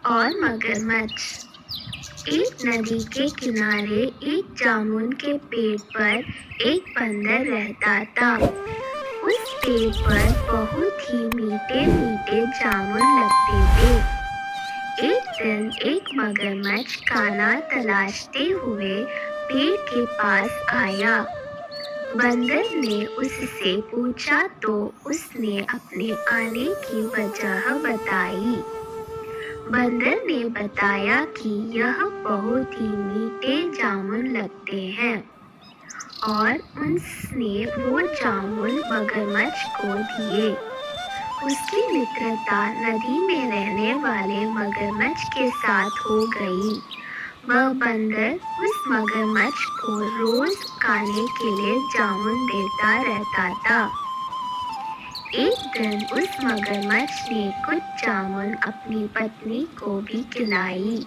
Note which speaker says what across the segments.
Speaker 1: और मगरमच्छ। एक नदी के किनारे एक जामुन के पेड़ पर एक बंदर रहता था। उस पेड़ पर बहुत ही मीठे मीठे जामुन लगते थे। एक दिन एक मगरमच्छ खाना तलाशते हुए पेड़ के पास आया। बंदर ने उससे पूछा तो उसने अपने आने की वजह बताई। बंदर ने बताया कि यह बहुत ही मीठे जामुन लगते हैं और उसने वो जामुन मगरमच्छ को दिए। उसकी मित्रता नदी में रहने वाले मगरमच्छ के साथ हो गई। वह बंदर उस मगरमच्छ को रोज खाने के लिए जामुन देता रहता था। एक दिन उस मगरमच्छ ने कुछ जामुन अपनी पत्नी को भी खिलाई।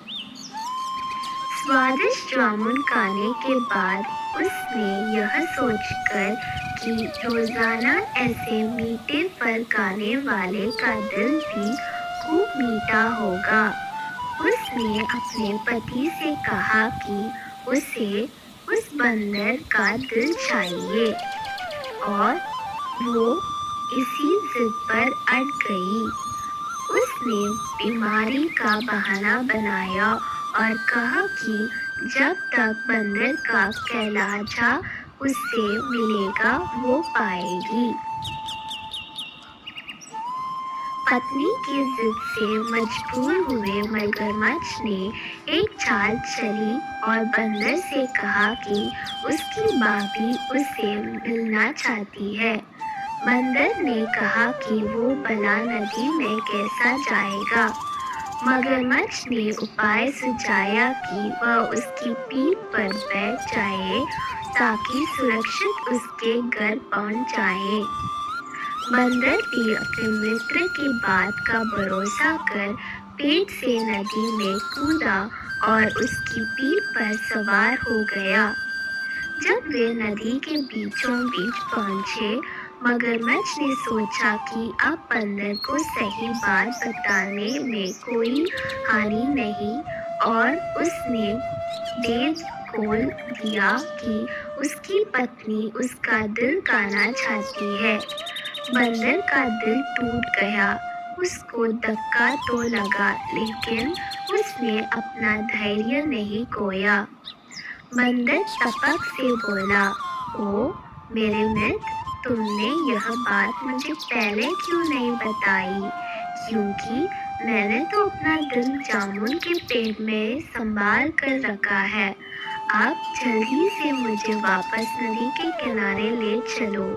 Speaker 1: स्वादिष्ट जामुन खाने के बाद उसने यह सोचकर कि रोजाना ऐसे मीठे फल खाने वाले का दिल भी खूब मीठा होगा। उसने अपने पति से कहा कि उसे उस बंदर का दिल चाहिए और वो इसी जिद पर अड़ गई। उसने बीमारी का बहाना बनाया और कहा कि जब तक बंदर का कहलाजा उससे मिलेगा वो पाएगी। पत्नी की जिद से मजबूर हुए मगरमच्छ ने एक चाल चली और बंदर से कहा कि उसकी भाभी उससे मिलना चाहती है। बंदर ने कहा कि वो भला नदी में कैसा जाएगा। मगरमच्छ ने उपाय सुझाया कि वह उसकी पीठ पर बैठ जाए ताकि सुरक्षित उसके घर पहुंच जाए। बंदर भी अपने मित्र की बात का भरोसा कर पेड़ से नदी में कूदा और उसकी पीठ पर सवार हो गया। जब वे नदी के बीचों बीच पहुंचे, मगरमच्छ ने सोचा कि अब बंदर को सही बात बताने में कोई हानि नहीं और उसने भेद खोल दिया कि उसकी पत्नी उसका दिल खाना चाहती है। बंदर का दिल टूट गया। उसको धक्का तो लगा लेकिन उसने अपना धैर्य नहीं खोया। बंदर टपक से बोला, ओ मेरे मित्र, तुमने यह बात मुझे पहले क्यों नहीं बताई? क्योंकि मैंने तो अपना दिल जामुन के पेड़ में संभाल कर रखा है। आप जल्दी से मुझे वापस नदी के किनारे ले चलो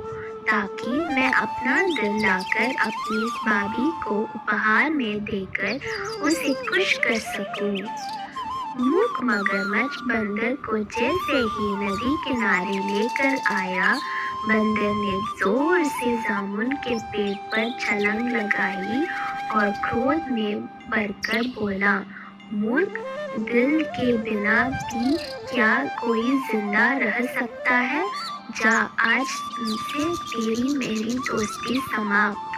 Speaker 1: ताकि मैं अपना दिल लाकर अपनी इस भाभी को उपहार में देकर उसे खुश कर सकूं। मूर्ख मगरमच्छ बंदर को जैसे ही नदी किनारे लेकर आया, बंदर ने जोर से जामुन के पेड़ पर छलांग लगाई और क्रोध में भरकर बोला, मूर्ख, दिल के बिना भी क्या कोई जिंदा रह सकता है? जा, आज से तेरी मेरी दोस्ती समाप्त।